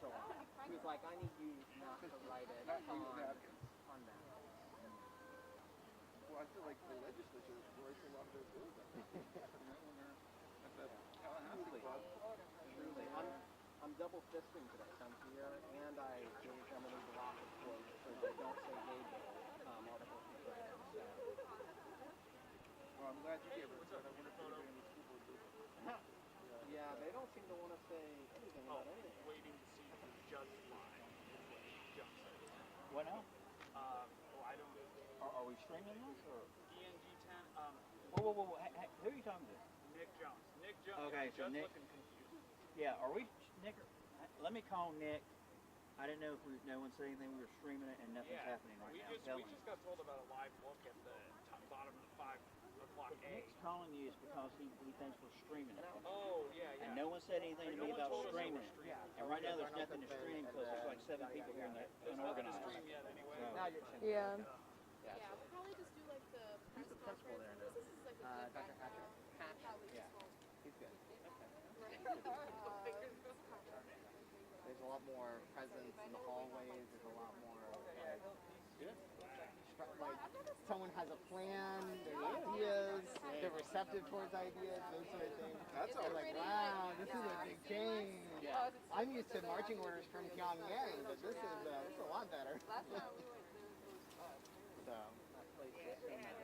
so on. He was like, I need you not to write it on that. Well, I feel like the legislature writes a lot of their bills when they're at that Tallahassee club. Truly. I'm double fisting today. I'm here and I gave Emily the lock of quote so they don't say gay article. Well, I'm glad you gave her that. I wonder if anybody in the school board did. Yeah, they don't seem to want to say anything about anything. Waiting to see the judge fly. What now? I don't. Are we streaming this or? ENG10. Whoa. Hey, who are you talking to? Nick Jones. Nick Jones. Okay, so Nick. Looking confused. Yeah, are we, Nick? Let me call Nick. I didn't know if no one said anything. We were streaming it and nothing's happening right now. We just got told about a live look at the bottom of the 5 o'clock A. Nick's calling you is because he thinks we're streaming it. Oh, yeah. And no one said anything to me about streaming it. And right now there's nothing to stream because there's like 7 people here and they're unorganized. Now you're Yeah. Yeah, we'll probably just do like the press conference. This is like a good Dr. Hatcher? Yeah. He's good. Okay. There's a lot more presence in the hallways. There's a lot more like someone has a plan, their ideas, they're receptive towards ideas, those sort of things. That's all like, wow, this is a big change. Yeah. I'm used to marching orders from Pyongyang, but this is a lot better. Last time we went So that place is so nice.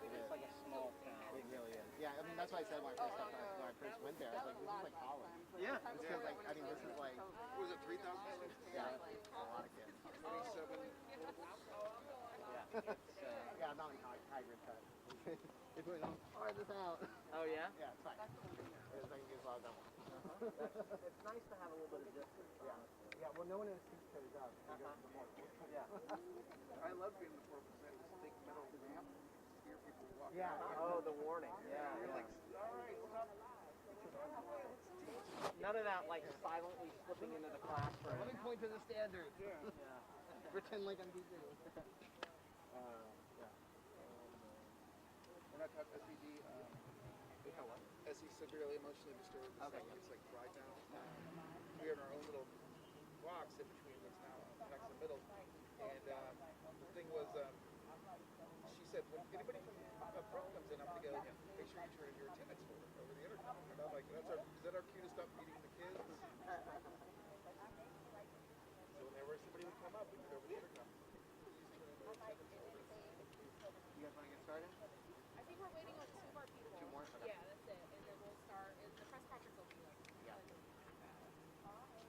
It's like a small town. It really is. Yeah, I mean that's why I said when I first went there, I was like, this is like Holland. Yeah. It's because like I mean this is like Was it 3,000 students? yeah, a lot of kids. 27. Yeah, not like hybrid cut. It's really not hard this out. Oh yeah? Yeah, it's fine. It's like it's a lot of them. It's nice to have a little bit of distance. Yeah, well no one in the seat goes up. I love being in the 4%. Just take the middle of the ramp. Hear people walking. Yeah. Oh, the warning. Yeah. You're like, all right, stop. None of that like silently slipping into the classroom. Let me point to the standard. Yeah. Pretend like I'm teaching. When I taught SED, SE severely emotionally disturbed. It's like right down. We are in our own little box in between what's now next to the middle. And the thing was, she said, when anybody from pro comes in, I'm going to go, make sure you turn in your attendance folder over the intercom. And I'm like, is that our cue to stop beating the kids? So whenever somebody would come up, we would over the intercom. You guys want to get started? I think we're waiting on 2 more people. 2 more? Okay. Yeah, that's it. And then we'll start. And the press conference will be like. Yeah.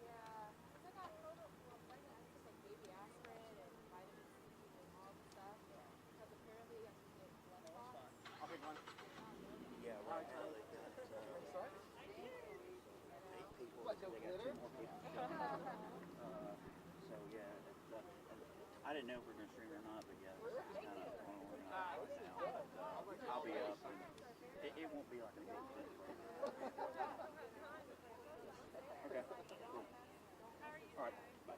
Yeah. I got told of just like baby aspirin and vitamin C and all the stuff. Because apparently you have to get blood clots. I'll pick one. Yeah, right now they got 8 people. What, no They got 2 glitter? more people. So yeah, I didn't know if we were going to stream or not, but yeah, it's kind of going on now. I'll be up, and it won't be like a big thing. Okay, cool. All right, bye.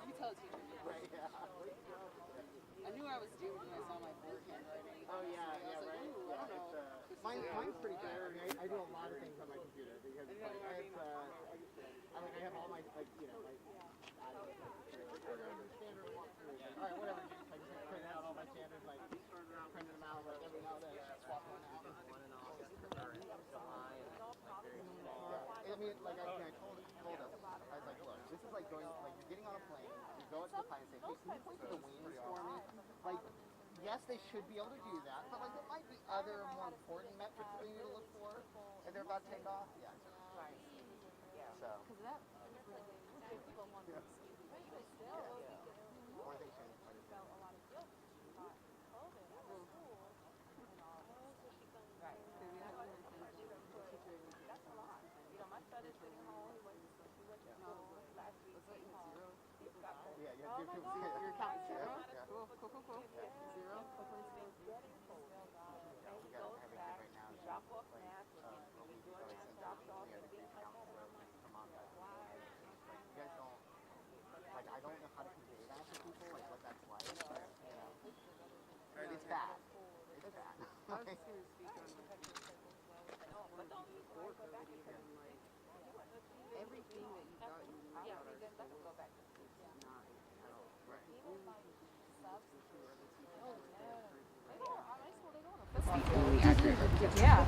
You tell the teacher. Right, yeah. I knew I was due when I saw my board handwriting. Oh yeah, yeah, right. I don't know. Mine's pretty good. I do a lot of things on my computer because like, I have all my like you know like standard walkthroughs. All right, whatever. I just print out all my standards, like printing them out, like every now and then swap one out. I mean, like I told us, I was like, look, this is like going, like you're getting on a plane, you go up to the plane and say, hey, can you point to the wings for me? Like, yes, they should be able to do that, but like there might be other more important metrics for you to look for if they're about to take off. Yeah. Right. Yeah. So. Because that people want to see. But still, One thing changed. felt a lot of guilt. She thought COVID at school and all. So she felt right. That's a lot. You know, my son is sitting home. He went to school last week. Yeah, you're counting zero. Cool. Zero. We got everything right now. Drop off math. was just gonna speak on like before COVID even like everything that you thought you knew about our schools is not at all. Right. Even the teachers or other teachers who are there Yeah.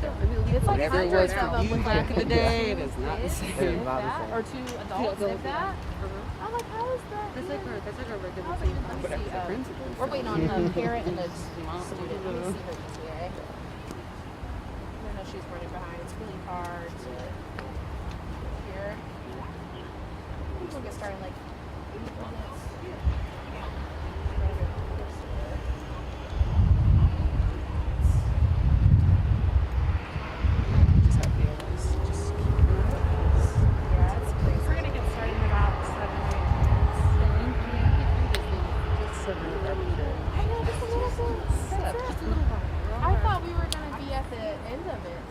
It's like whatever it was for you back in the day, it is not the same. Or 2 adults, if that. I'm like, how is that? That's like our regular thing. Let me see. We're waiting on the parent and the student. Let me see her ETA. I know she's running behind. It's really hard to hear. We'll get started in like 8 minutes. I thought we were going to be at the end of it,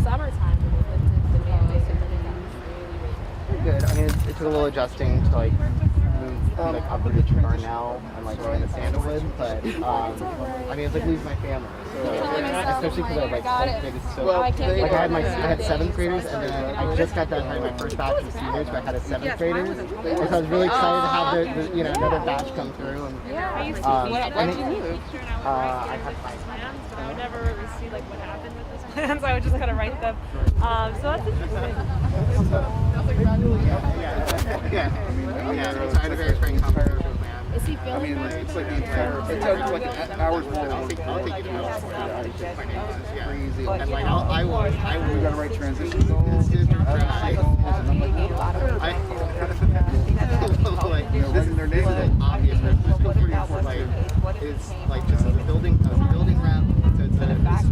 summertime when we lifted the mandate and then it got really Good. I mean, it took a little adjusting to like move like up to Darnell and like going to Sandalwood, but I mean, it's like losing my family. So, especially because I was like fourth grade. So like I had 7th graders, and then I just got done having my first batch of seniors, but I had a 7th graders, and so I was really excited to have the another batch come through. And I used to why did you move? I had my plans, but I would never really see like what happened with those plans. I would just kind of write them. So that's interesting. Yeah. So I had a very frank conversation with my Is he feeling better? It's like it takes like hours more. I'll take it out. Crazy. And like I will. We gotta write transition goals. Like this is an obvious like is like just building rep. So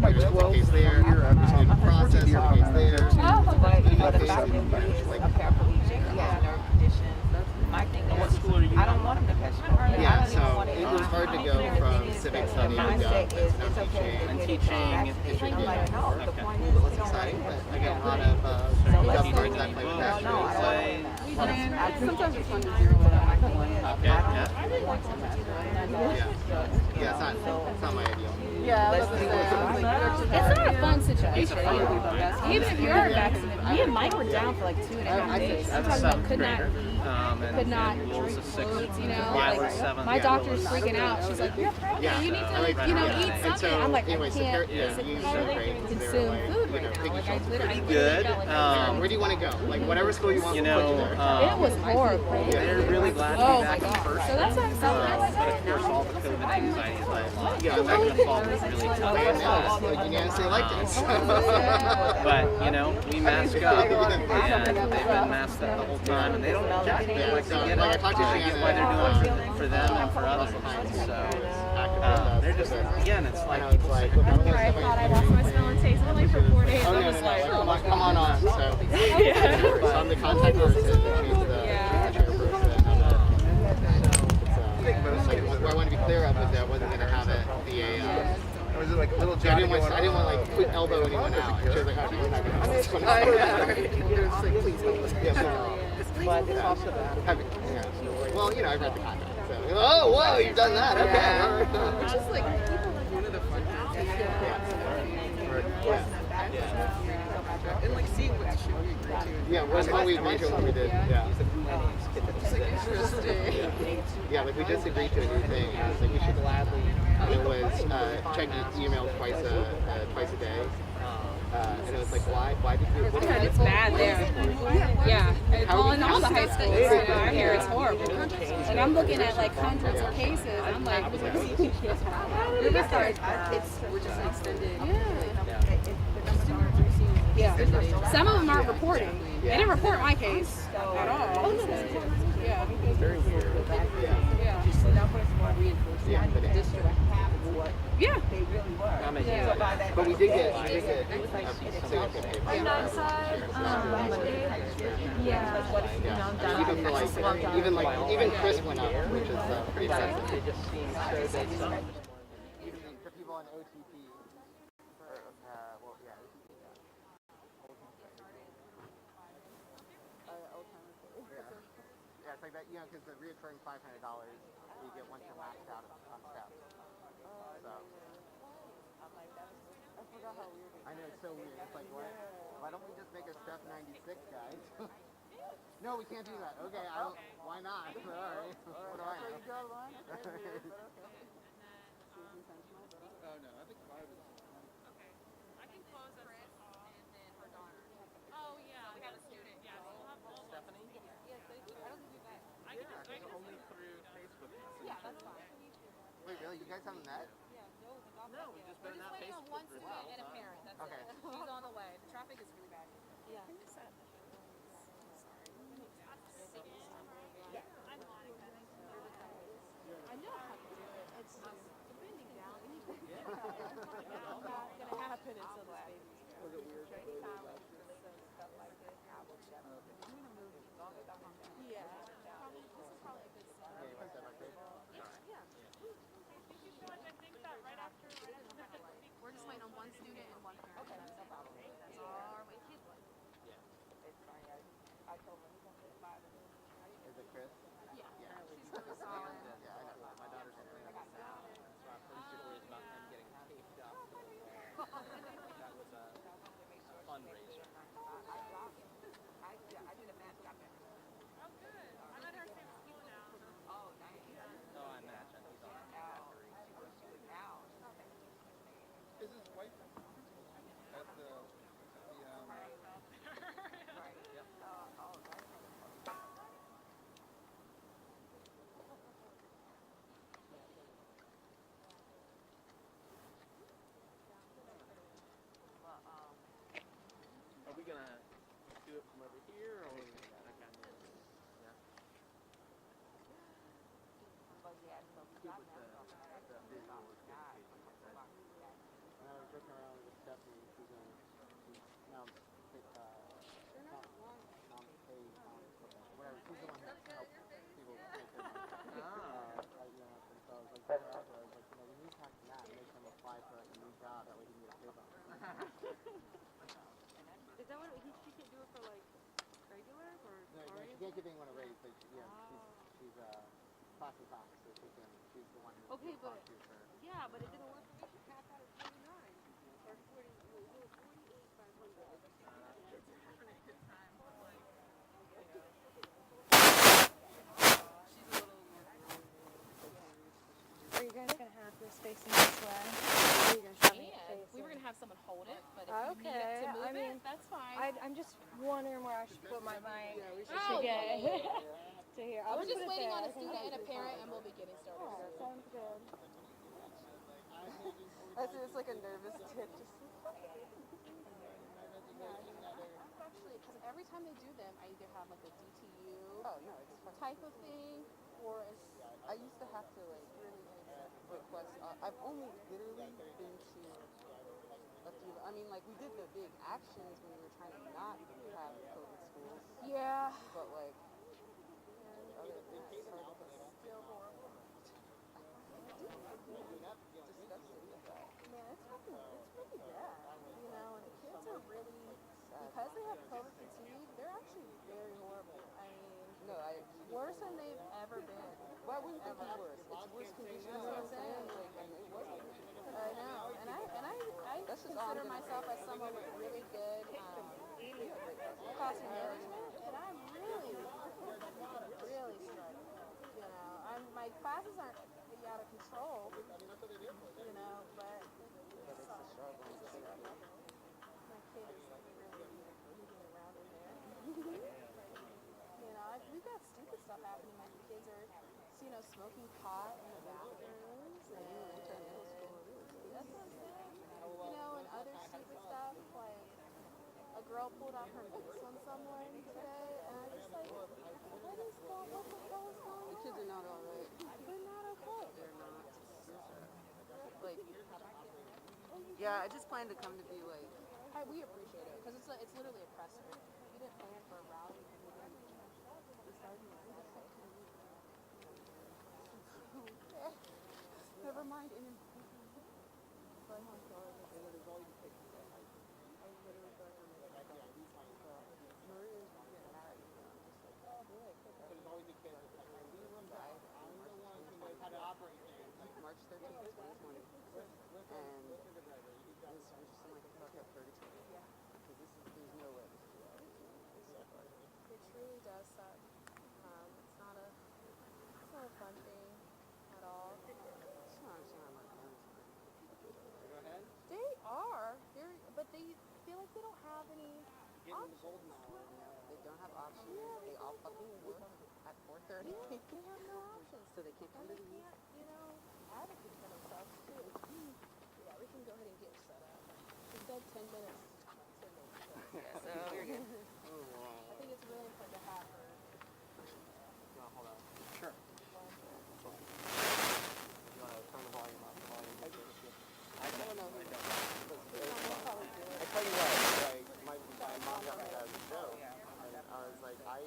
it's a case there, student process, case there. What school are you? I don't want him to catch it. Yeah, so it was hard to go from civic study to teaching. It should be exciting, but I get a lot of gov cards that play with that. Sometimes it's fun to zero it out. Yeah, it's not my ideal. Yeah, it's not a fun situation. Even if you are vaccinated, me and Mike were down for like 2.5 days. I'm talking about could not eat, could not drink foods, like my doctor's freaking out. She's like, you're pregnant, you need to eat something. I'm like, I can't consume food right now. Like, I literally Good. Where do you want to go? Like whatever school you want, we'll put you there. it was horrible. They're really glad to be back in person. So that's what I'm saying. But of course, all the COVID anxiety is like, Yeah, back in the fall was really tough. like unanimously elected. But, we mask up, and they've been masked up the whole time, and they don't jack me. Like, they get I up, talked to I get why they're doing it for them and for others. So, they're just, again, it's like people say, I thought I lost my smell and taste only for 4 days. Oh, I no, was like, come on. So I'm the contact person to change the chairperson. What I wanted to be clear of was that I wasn't going to have it be a. Was it like little I Johnny didn't want like put elbow anyone out. She was like, oh, you're not going to this one. But it's also that. Well, I read the contract. So, oh, whoa, you've done that. Okay. Which is like one of the fun things. And like seeing what should we agree to. Yeah, what we agreed to and what we did. Yeah. It's like interesting. Yeah, like we just agreed to a new thing. And it was like we should gladly. It was check email twice a day. And it was like, why did you? God, it's bad there. Yeah, in all the high schools, I hear it's horrible. Like I'm looking at like hundreds of cases. I'm like, We're just an extended. Yeah. Some of them aren't reporting. They didn't report my case at all. Yeah. very weird. Yeah. Yeah, but it, Yeah. I'm a huge. but we did get a significant pay On that side, yeah. Even Chris went up, which is pretty impressive. They just seem so they Even for people on OTP, yeah, it's like that, because the reoccurring $500 you get once you're maxed out on steps. So. I forgot how weird it I know, it's so weird. It's like, what? Why don't we just make a step 96, guys? No, we can't do that. Okay, I don't. Why not? All right. What do I know? you draw the line? That's weird, but okay. Oh no, I think 5 is. I can close us Oh yeah, we have a student. Yeah, so we'll have all Stephanie? Yes, I don't think we've met. I can just Only through Facebook Messenger. Yeah, that's fine. Wait, really? You guys haven't met? Yeah, no, we've not No, we've just been on Waiting on Facebook one for a student while. and a parent. That's Okay. it. She's on the way. The traffic is really bad. Yeah. I know how to do it. It's just the bending down. It's not gonna happen until the baby's Was it weird? stuff like this. I will check. I'm gonna move as long as I'm on that. Yeah. This is probably a good start. Okay, what's that, okay? Yeah. We're just waiting on one student and one parent. Okay, no problem. That's all our wait kids like. It's fine. I told him he's gonna get 5 minutes. Is it Chris? Yeah. Yeah. She's really solid. Yeah, I know. My daughter's in it. So I'm pretty sure it was about them getting taped up. That was a fundraiser. I did a match up there. Oh good. I met her same school now. Oh, nice. No, I imagine he's on battery. Now. Is his wife at the Right. Yep. Oh, nice. Are we gonna do it from over here or? Okay. Yeah. But yeah, so Keep with the visual is good too. And I was looking around with Stephanie. She's now whatever. She's the one who helps people take their money. And so I was like, we need to talk to Matt and make him apply for like a new job. That way he can get a pay bump. Is that what he can't do it for like regular or No, she can't give anyone a raise, but she's process officer. She's the one who Okay, but talks to her. yeah, but it didn't work for me. She capped out at 49 or 40. Wait, no, 48,500. Are you guys gonna have this facing this way? Are you gonna shove it And facing? we were gonna have someone hold it, but if you need it to move it, that's fine. I'm just wondering where I should put my mic Oh, to get to here. We're just waiting on a student and a parent, and we'll be getting started. Oh, sounds good. It's like a nervous tip. Actually, because every time they do them, I either have like a DTU Type of thing, or a I used to have to like really request. I've only literally been to a few. I mean, like we did the big actions when we were trying to not have COVID schools. yeah. But like, other than that, it's still horrible. Disgusting with that. Man, it's really bad, you know, and the kids are really, because they have COVID fatigue, they're actually very horrible. I mean, No, worse than they've ever been. why wouldn't it be worse? It's worse conditions. You know what I'm saying? Like, I mean, it wasn't. I know, and I That's just consider all I'm myself as someone with really good classroom management, and I'm really struggling. You know, my classes aren't out of control, you know, but it's a struggle. My kid is like really moving around in there. You know, we've got stupid stuff happening. Like the kids are, you know, smoking pot in the bathrooms, and that's what I'm saying. You know, and other stupid stuff like a girl pulled out her nips on someone today, and I was like, what the hell is going on? The kids are not all right. They're not okay. They're not. Like, yeah, I just plan to come to be like. We appreciate it because it's literally oppressive. We didn't plan for a rally. Never mind. March 13th, 2020. And we're just in like a fucked up purgatory. Because there's no way this is real. It's so hard. It truly does suck. It's not a fun thing at all. I just don't understand how my parents are. Go ahead. They are. But they feel like they don't have any Getting the golden hour. They don't have options. They all fucking work at 4:30. They have no options. So they can't come And to they these. can't, advocate for themselves too. Yeah, we can go ahead and get set up. We've got 10 minutes to make sure. Yeah, so you're good. I think it's really important to have her. No, hold on. Sure. You want to turn the volume up? I don't know who I tell you what, like, my mom got me that show, and I was like, I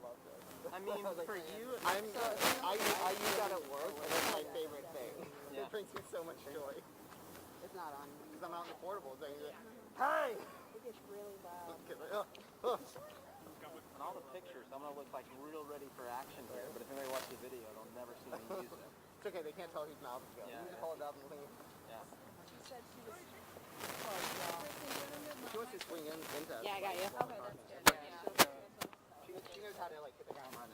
love this. I mean, for you, I use that at work, and it's my favorite thing. Yeah. It brings me so much joy. it's not on. Because I'm out in the portables, and you're like, hey! It gets really loud. in all the pictures, I'm going to look like real ready for action here, but if anybody watches the video, they'll never see me use it. It's okay, they can't tell whose mouth is going. Yeah, You just yeah. hold it up and lean. Yeah. She said she was. She wants to swing into us. Yeah, I got you. Okay, that's good. She knows how to, like, hit the ground running.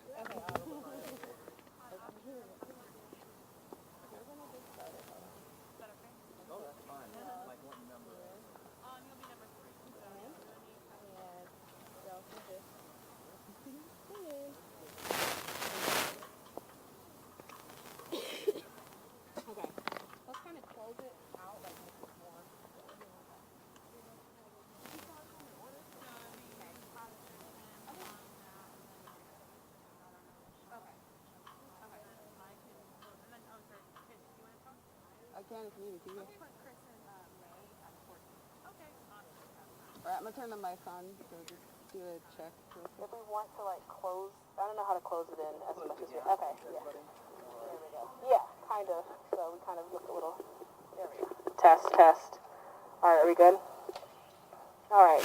Oh, that's fine. Like what number? You'll be number 3. And y'all can just come in. Okay. Let's kind of close it out like this is more. I can if you need to. Put Chris and May at 14. Okay, awesome. Alright, I'm gonna turn the mic on, so just do a check real quick. If we want to like close, I don't know how to close it in as much as we. Okay, yeah. There we go. Yeah, kind of. So we kind of look a little. There we go. Test, test. All right, are we good? All right.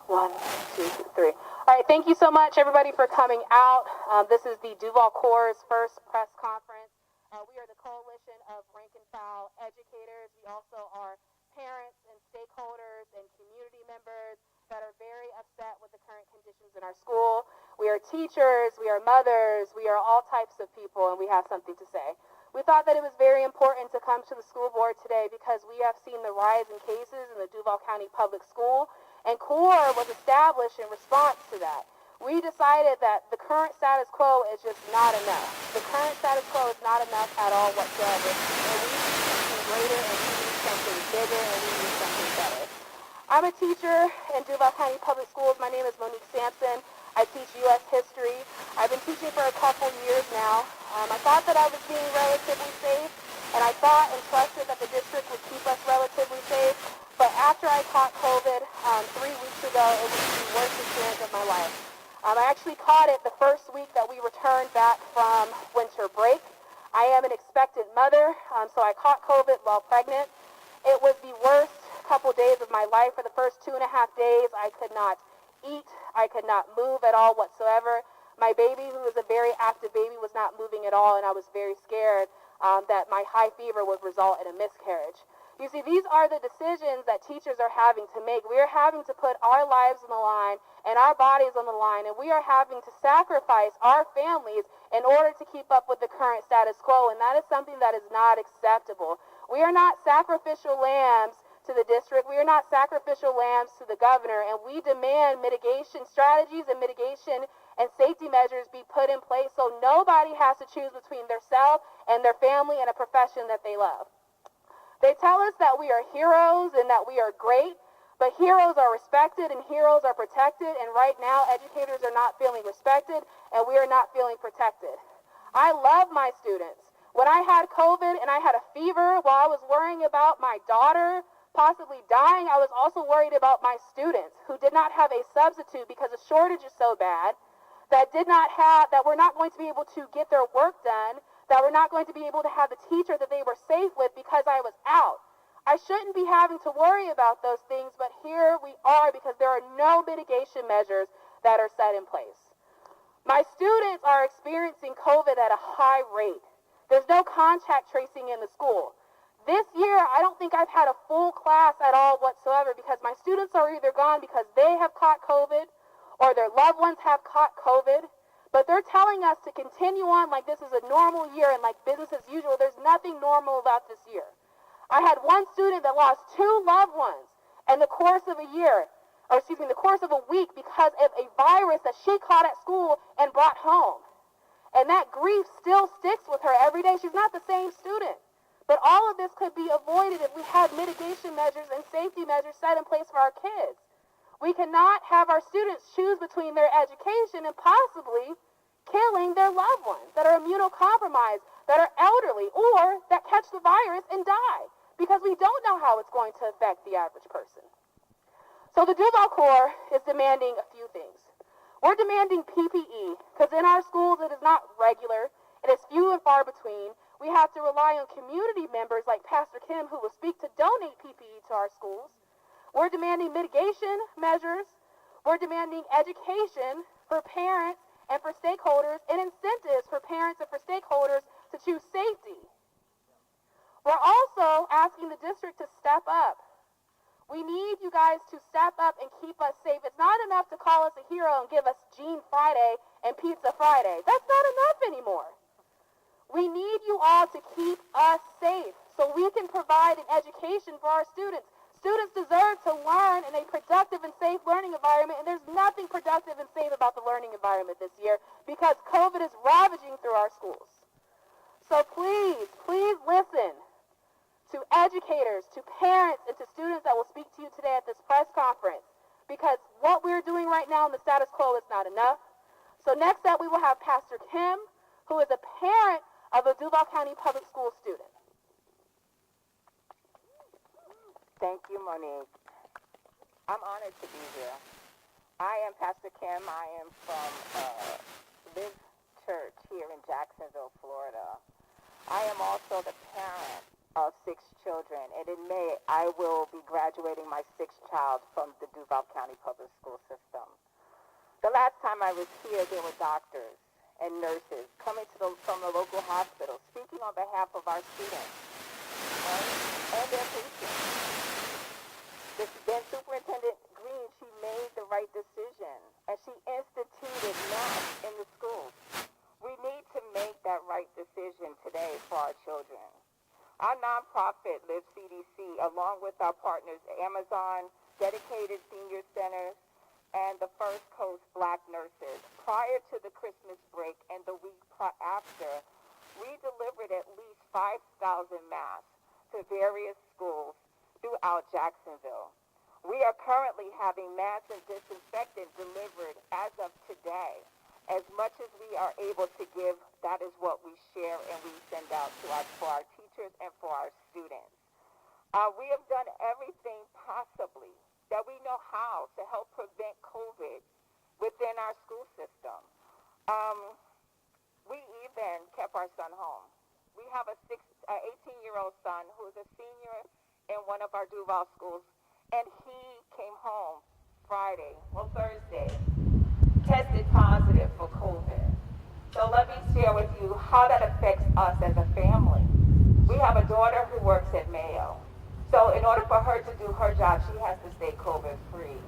1, 2, 3. All right, thank you so much, everybody, for coming out. This is the Duval CORE's first press conference. We are the Coalition of Rank and File Educators. We also are parents and stakeholders and community members that are very upset with the current conditions in our school. We are teachers, we are mothers, we are all types of people, and we have something to say. We thought that it was very important to come to the school board today because we have seen the rise in cases in the Duval County Public School, and CORE was established in response to that. We decided that the current status quo is just not enough. The current status quo is not enough at all whatsoever, and we need something greater, and we need something bigger, and we need something better. I'm a teacher in Duval County Public Schools. My name is Monique Sampson. I teach U.S. history. I've been teaching for a couple years now. I thought that I was being relatively safe, and I thought and trusted that the district would keep us relatively safe. But after I caught COVID 3 weeks ago, it was the worst experience of my life. I actually caught it the first week that we returned back from winter break. I am an expectant mother, so I caught COVID while pregnant. It was the worst couple days of my life. For the first 2.5 days, I could not eat. I could not move at all whatsoever. My baby, who is a very active baby, was not moving at all, and I was very scared that my high fever would result in a miscarriage. You see, these are the decisions that teachers are having to make. We are having to put our lives on the line and our bodies on the line, and we are having to sacrifice our families in order to keep up with the current status quo, and that is something that is not acceptable. We are not sacrificial lambs to the district. We are not sacrificial lambs to the governor, and we demand mitigation strategies and mitigation and safety measures be put in place so nobody has to choose between themselves and their family and a profession that they love. They tell us that we are heroes and that we are great, but heroes are respected and heroes are protected, and right now educators are not feeling respected and we are not feeling protected. I love my students. When I had COVID and I had a fever, while I was worrying about my daughter possibly dying, I was also worried about my students who did not have a substitute because the shortage is so bad, that were not going to be able to get their work done, that were not going to be able to have the teacher that they were safe with because I was out. I shouldn't be having to worry about those things, but here we are because there are no mitigation measures that are set in place. My students are experiencing COVID at a high rate. There's no contact tracing in the school. This year, I don't think I've had a full class at all whatsoever because my students are either gone because they have caught COVID or their loved ones have caught COVID. But they're telling us to continue on like this is a normal year and like business as usual. There's nothing normal about this year. I had one student that lost 2 loved ones in the course of a year, or excuse me, the course of a week because of a virus that she caught at school and brought home. And that grief still sticks with her every day. She's not the same student. But all of this could be avoided if we had mitigation measures and safety measures set in place for our kids. We cannot have our students choose between their education and possibly killing their loved ones that are immunocompromised, that are elderly, or that catch the virus and die, because we don't know how it's going to affect the average person. So the Duval CORE is demanding a few things. We're demanding PPE, because in our schools it is not regular, it is few and far between. We have to rely on community members like Pastor Kim, who will speak to donate PPE to our schools. We're demanding mitigation measures. We're demanding education for parents and for stakeholders, and incentives for parents and for stakeholders to choose safety. We're also asking the district to step up. We need you guys to step up and keep us safe. It's not enough to call us a hero and give us Jean Friday and Pizza Friday. That's not enough anymore. We need you all to keep us safe so we can provide an education for our students. Students deserve to learn in a productive and safe learning environment, and there's nothing productive and safe about the learning environment this year because COVID is ravaging through our schools. So please, please listen to educators, to parents, and to students that will speak to you today at this press conference, because what we're doing right now in the status quo is not enough. So next up, we will have Pastor Kim, who is a parent of a Duval County Public Schools student. Thank you, Monique. I'm honored to be here. I am Pastor Kim. I am from Live Church here in Jacksonville, Florida. I am also the parent of 6 children, and in May, I will be graduating my 6th child from the Duval County Public School system. The last time I was here, there were doctors and nurses coming from the local hospital, speaking on behalf of our students, right, and their patients. Then Superintendent Green, she made the right decision, and she instituted masks in the schools. We need to make that right decision today for our children. Our nonprofit, Live CDC, along with our partners, Amazon, Dedicated Senior Centers, and the First Coast Black Nurses, prior to the Christmas break and the week after, we delivered at least 5,000 masks to various schools throughout Jacksonville. We are currently having masks and disinfectant delivered as of today. As much as we are able to give, that is what we share and we send out to for our teachers and for our students. We have done everything possibly that we know how to help prevent COVID within our school system. We even kept our son home. We have a 18-year-old son who is a senior in one of our Duval schools, and he came home Thursday, tested positive for COVID. So let me share with you how that affects us as a family. We have a daughter who works at Mayo. So in order for her to do her job, she has to stay COVID-free.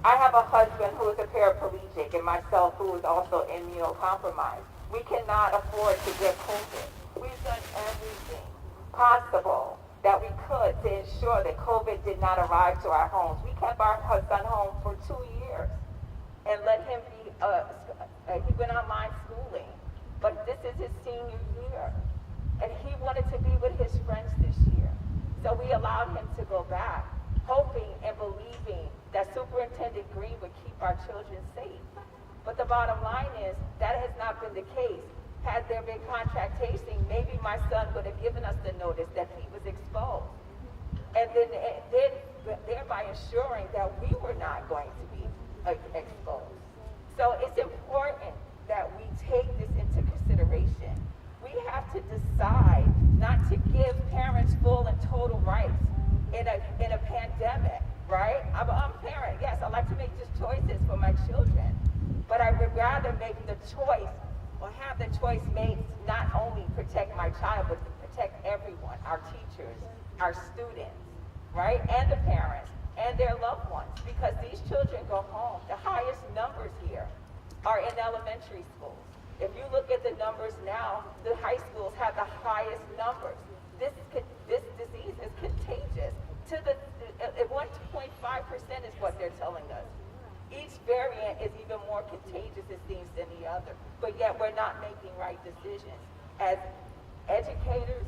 I have a husband who is a paraplegic and myself who is also immunocompromised. We cannot afford to get COVID. We've done everything possible that we could to ensure that COVID did not arrive to our homes. We kept our son home for 2 years and let him be, he went online schooling, but this is his senior year. And he wanted to be with his friends this year. So we allowed him to go back, hoping and believing that Superintendent Green would keep our children safe. But the bottom line is, that has not been the case. Had there been contact tracing, maybe my son would have given us the notice that he was exposed. And then thereby ensuring that we were not going to be exposed. So it's important that we take this into consideration. We have to decide not to give parents full and total rights in a pandemic, right? I'm a parent, yes, I like to make just choices for my children, but I would rather make the choice or have the choice made to not only protect my child, but to protect everyone, our teachers, our students, right? And the parents and their loved ones, because these children go home. The highest numbers here are in elementary schools. If you look at the numbers now, the high schools have the highest numbers. This disease is contagious. To the 1.5% is what they're telling us. Each variant is even more contagious, it seems, than the other. But yet we're not making right decisions. As educators,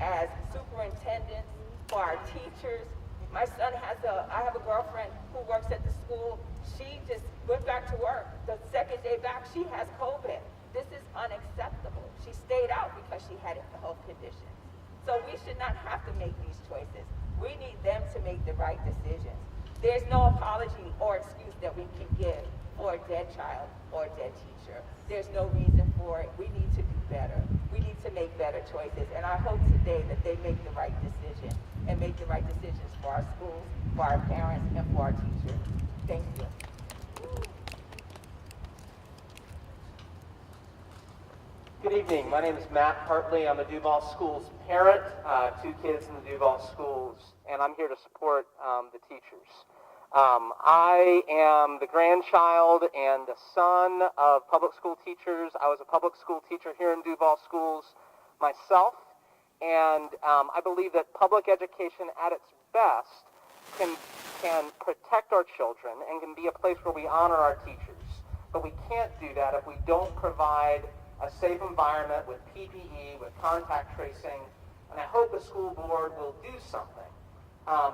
as superintendents, for our teachers. My son I have a girlfriend who works at the school. She just went back to work. The second day back, she has COVID. This is unacceptable. She stayed out because she had health conditions. So we should not have to make these choices. We need them to make the right decisions. There's no apology or excuse that we can give for a dead child or a dead teacher. There's no reason for it. We need to do better. We need to make better choices. And I hope today that they make the right decision and make the right decisions for our schools, for our parents, and for our teachers. Thank you. Good evening. My name is Matt Hartley. I'm a Duval Schools parent, 2 kids in the Duval Schools, and I'm here to support the teachers. I am the grandchild and the son of public school teachers. I was a public school teacher here in Duval Schools myself, and I believe that public education at its best can protect our children and can be a place where we honor our teachers. But we can't do that if we don't provide a safe environment with PPE, with contact tracing, and I hope the school board will do something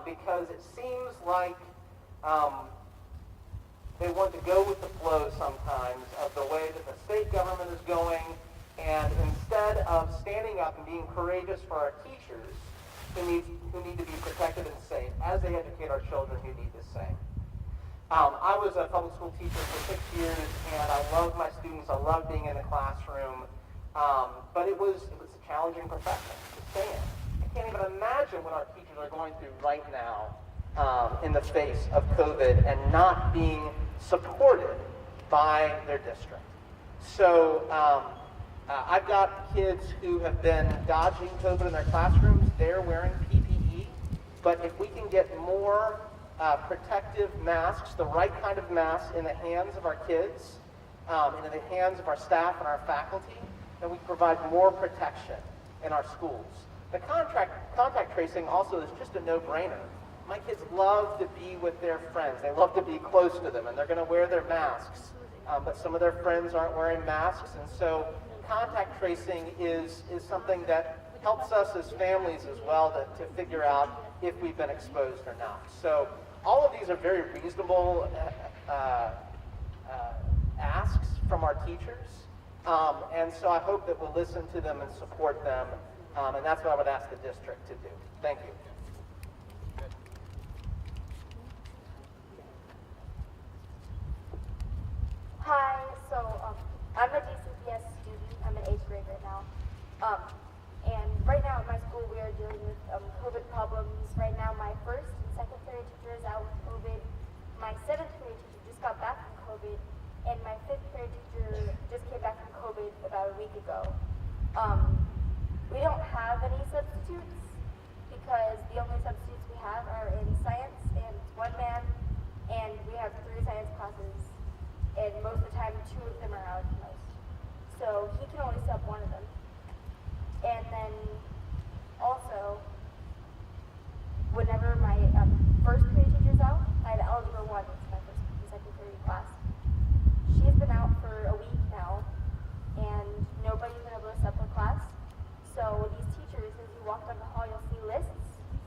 because it seems like they want to go with the flow sometimes of the way that the state government is going, and instead of standing up and being courageous for our teachers who need to be protected and safe as they educate our children who need the same. I was a public school teacher for 6 years, and I love my students. I love being in the classroom, but it was a challenging profession to stay in. I can't even imagine what our teachers are going through right now in the face of COVID and not being supported by their district. So I've got kids who have been dodging COVID in their classrooms. They're wearing PPE, but if we can get more protective masks, the right kind of masks in the hands of our kids, and in the hands of our staff and our faculty, then we provide more protection in our schools. The contact tracing also is just a no-brainer. My kids love to be with their friends. They love to be close to them, and they're going to wear their masks. But some of their friends aren't wearing masks, and so contact tracing is something that helps us as families as well to figure out if we've been exposed or not. So all of these are very reasonable asks from our teachers, and so I hope that we'll listen to them and support them, and that's what I would ask the district to do. Thank you. Hi, so I'm a DCPS student. I'm an 8th grade right now. And right now at my school we are dealing with COVID problems. Right now my 1st and 2nd period teacher is out with COVID. My 7th period teacher just got back from COVID. And my 5th period teacher just came back from COVID about a week ago. We don't have any substitutes because the only substitutes we have are in science, and it's 1 man, and we have 3 science classes. And most of the time, 2 of them are out at most. So he can only sub 1 of them. And then also, whenever my 1st period teacher's out, I have algebra 1, which is my 1st and 2nd period class. She's been out for a week now, and nobody's been able to sub her class. So these teachers, as you walk down the hall, you'll see lists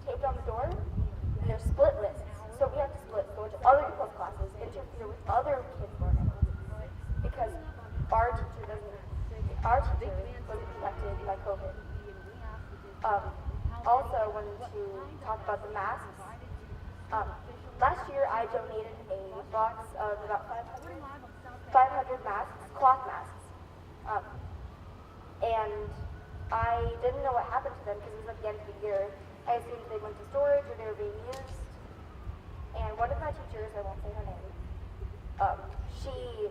taped on the door, and they're split lists. So we have to split, go to other people's classes, interfere with other kids learning, because our teacher wasn't protected by COVID. Also, I wanted to talk about the masks. Last year, I donated a box of about 500 masks, cloth masks, and I didn't know what happened to them because it was at the end of the year. I assumed they went to storage or they were being used. And one of my teachers, I won't say her name, she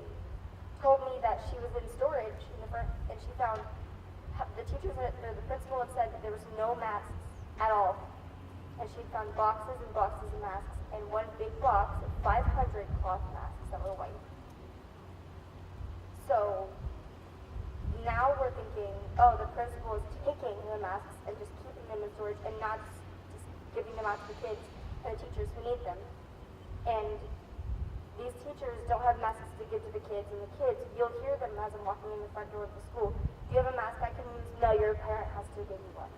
told me that she was in storage in the front and she found the teachers, the principal had said that there was no masks at all. And she found boxes and boxes of masks and one big box of 500 cloth masks that were white. So now we're thinking, oh, the principal is taking the masks and just keeping them in storage and not just giving them out to the kids and the teachers who need them. And these teachers don't have masks to give to the kids, and the kids, you'll hear them as I'm walking in the front door of the school. Do you have a mask I can use? No, your parent has to give you one.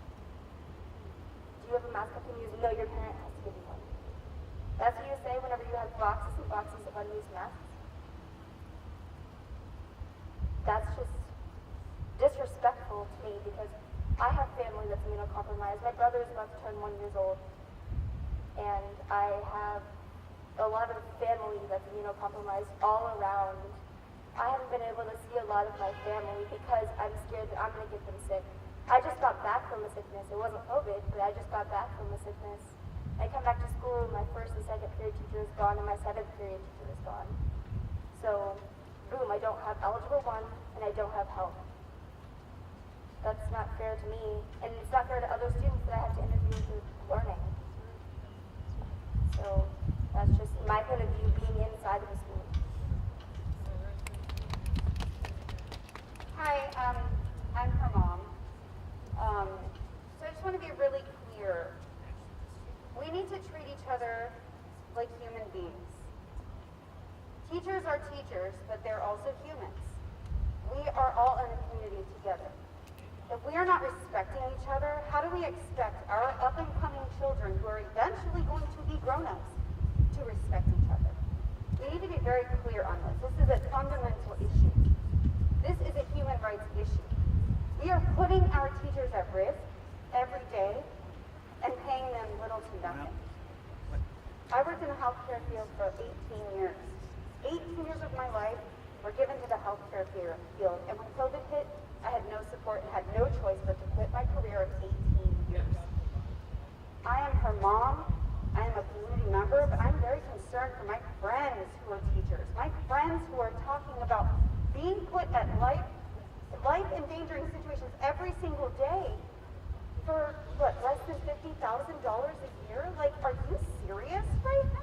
Do you have a mask I can use? No, your parent has to give you one. That's what you say whenever you have boxes and boxes of unused masks. That's just disrespectful to me because I have family that's immunocompromised. My brother is about to turn 1 year old, and I have a lot of family that's immunocompromised all around. I haven't been able to see a lot of my family because I'm scared that I'm going to get them sick. I just got back from a sickness. It wasn't COVID, but I just got back from a sickness. I come back to school, my first and second period teacher is gone, and my seventh period teacher is gone. So, boom, I don't have eligible one, and I don't have help. That's not fair to me, and it's not fair to other students that I have to interview with learning. So, that's just my point of view being inside of the school. Hi, I'm her mom. So I just want to be really clear. We need to treat each other like human beings. Teachers are teachers, but they're also humans. We are all in a community together. If we are not respecting each other, how do we expect our up-and-coming children who are eventually going to be grown-ups to respect each other? We need to be very clear on this. This is a fundamental issue. This is a human rights issue. We are putting our teachers at risk every day and paying them little to nothing. I worked in the healthcare field for 18 years. 18 years of my life were given to the healthcare field, and when COVID hit, I had no support and had no choice but to quit my career of 18 years. I am her mom, I am a community member, but I'm very concerned for my friends who are teachers, my friends who are talking about being put at life-endangering situations every single day for, what, less than $50,000 a year? Like, are you serious right now?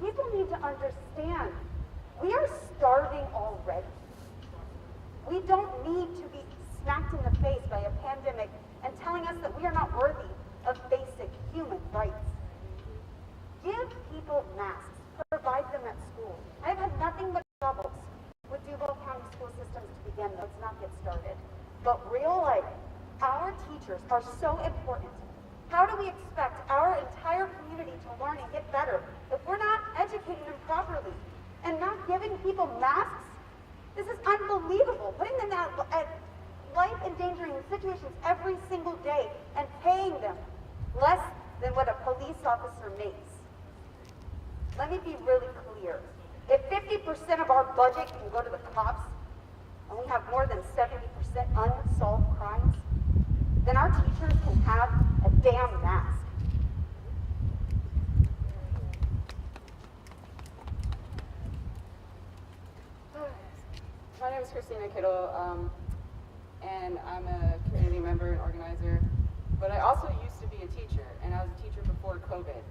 People need to understand, we are starving already. We don't need to be smacked in the face by a pandemic and telling us that we are not worthy of basic human rights. Give people masks, provide them at school. I've had nothing but troubles with Duval County school systems to begin. Let's not get started. But real life, our teachers are so important. How do we expect our entire community to learn and get better if we're not educating them properly and not giving people masks? This is unbelievable. Putting them at life-endangering situations every single day and paying them less than what a police officer makes. Let me be really clear. If 50% of our budget can go to the cops, and we have more than 70% unsolved crimes, then our teachers can have a damn mask. My name is Christina Kittle, and I'm a community member and organizer, but I also used to be a teacher, and I was a teacher before COVID.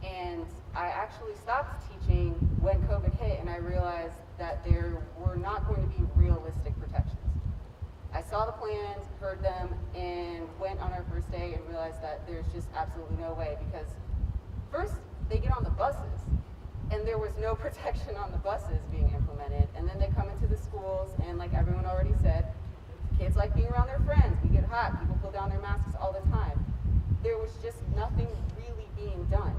And I actually stopped teaching when COVID hit, and I realized that there were not going to be realistic protections. I saw the plans, heard them, and went on our first day and realized that there's just absolutely no way, because first they get on the buses, and there was no protection on the buses being implemented, and then they come into the schools, and like everyone already said, kids like being around their friends, we get hot, people pull down their masks all the time. There was just nothing really being done.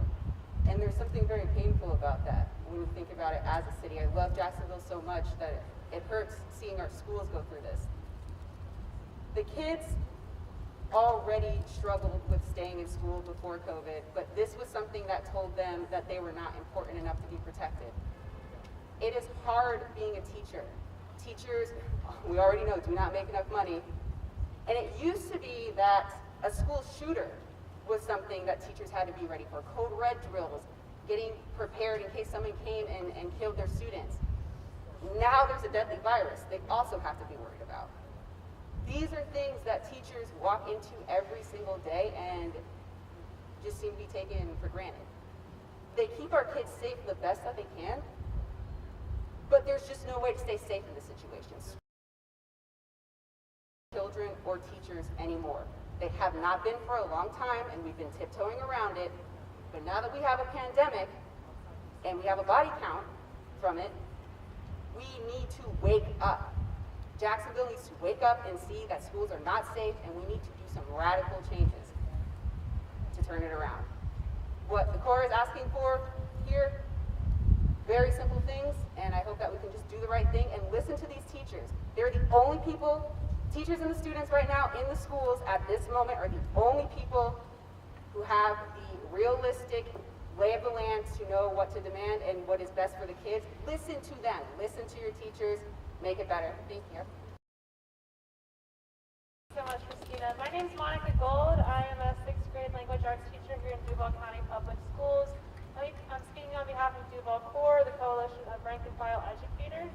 And there's something very painful about that when you think about it as a city. I love Jacksonville so much that it hurts seeing our schools go through this. The kids already struggled with staying in school before COVID, but this was something that told them that they were not important enough to be protected. It is hard being a teacher. Teachers, we already know, do not make enough money. And it used to be that a school shooter was something that teachers had to be ready for. Code red drills, getting prepared in case someone came and killed their students. Now there's a deadly virus they also have to be worried about. These are things that teachers walk into every single day and just seem to be taken for granted. They keep our kids safe the best that they can, but there's just no way to stay safe in this situation. Children or teachers anymore. They have not been for a long time, and we've been tiptoeing around it, but now that we have a pandemic and we have a body count from it, we need to wake up. Jacksonville needs to wake up and see that schools are not safe, and we need to do some radical changes to turn it around. What the CORE is asking for here, very simple things, and I hope that we can just do the right thing and listen to these teachers. They're the only people, teachers and the students right now in the schools at this moment are the only people who have the realistic lay of the land to know what to demand and what is best for the kids. Listen to them, listen to your teachers, make it better. Thank you. Thank you so much, Christina. My name is Monica Gold. I am a 6th grade language arts teacher here in Duval County Public Schools. I'm speaking on behalf of Duval CORE, the Coalition of Rank and File Educators.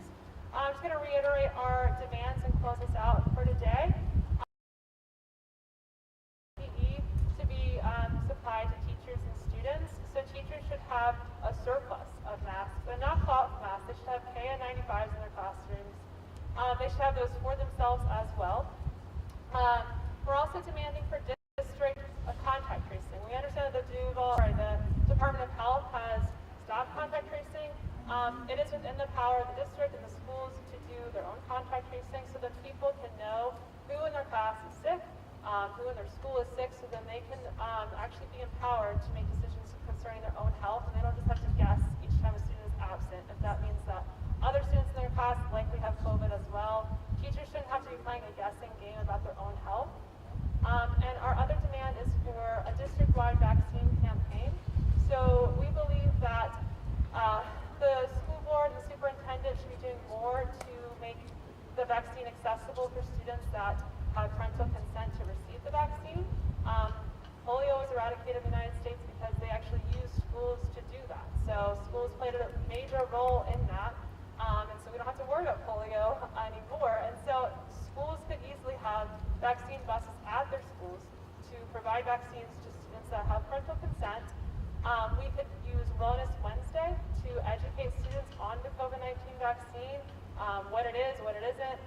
I'm just going to reiterate our demands and close us out for today. PPE to be supplied to teachers and students. So teachers should have a surplus of masks, but not cloth masks. They should have KN95s in their classrooms. They should have those for themselves as well. We're also demanding for district contact tracing. We understand that the Department of Health has stopped contact tracing. It is within the power of the district and the schools to do their own contact tracing so that people can know who in their class is sick, who in their school is sick, so then they can actually be empowered to make decisions concerning their own health, and they don't just have to guess each time a student is absent if that means that other students in their class likely have COVID as well. Teachers shouldn't have to be playing a guessing game about their own health. And our other demand is for a district-wide vaccine campaign. So we believe that the school board and the superintendent should be doing more to make the vaccine accessible for students that have parental consent to receive the vaccine. Polio was eradicated in the United States because they actually used schools to do that. So schools played a major role in that. And so we don't have to worry about polio anymore. And so schools could easily have vaccine buses at their schools to provide vaccines to students that have parental consent. We could use Wellness Wednesday to educate students on the COVID-19 vaccine, what it is, what it isn't,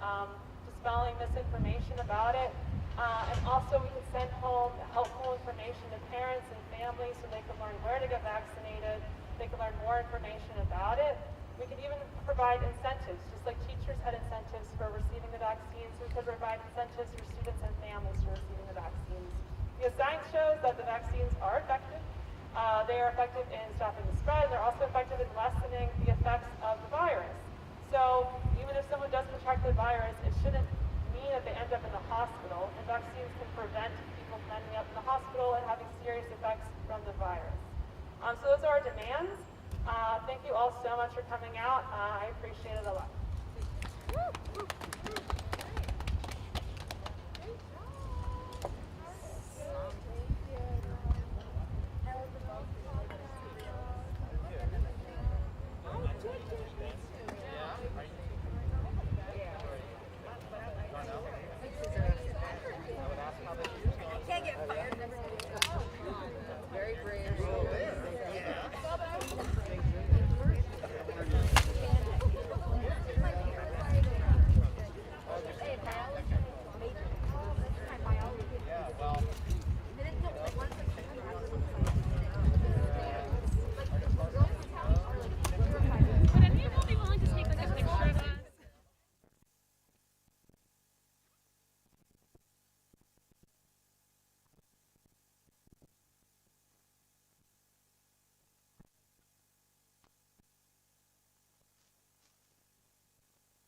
dispelling misinformation about it. And also we could send home helpful information to parents and families so they can learn where to get vaccinated, they can learn more information about it. We could even provide incentives, just like teachers had incentives for receiving the vaccines, we could provide incentives for students and families for receiving the vaccines. Because science shows that the vaccines are effective. They are effective in stopping the spread, and they're also effective in lessening the effects of the virus. So even if someone doesn't contract the virus, it shouldn't mean that they end up in the hospital, and vaccines can prevent people from ending up in the hospital and having serious effects from the virus. So those are our demands. Thank you all so much for coming out. I appreciate it a lot.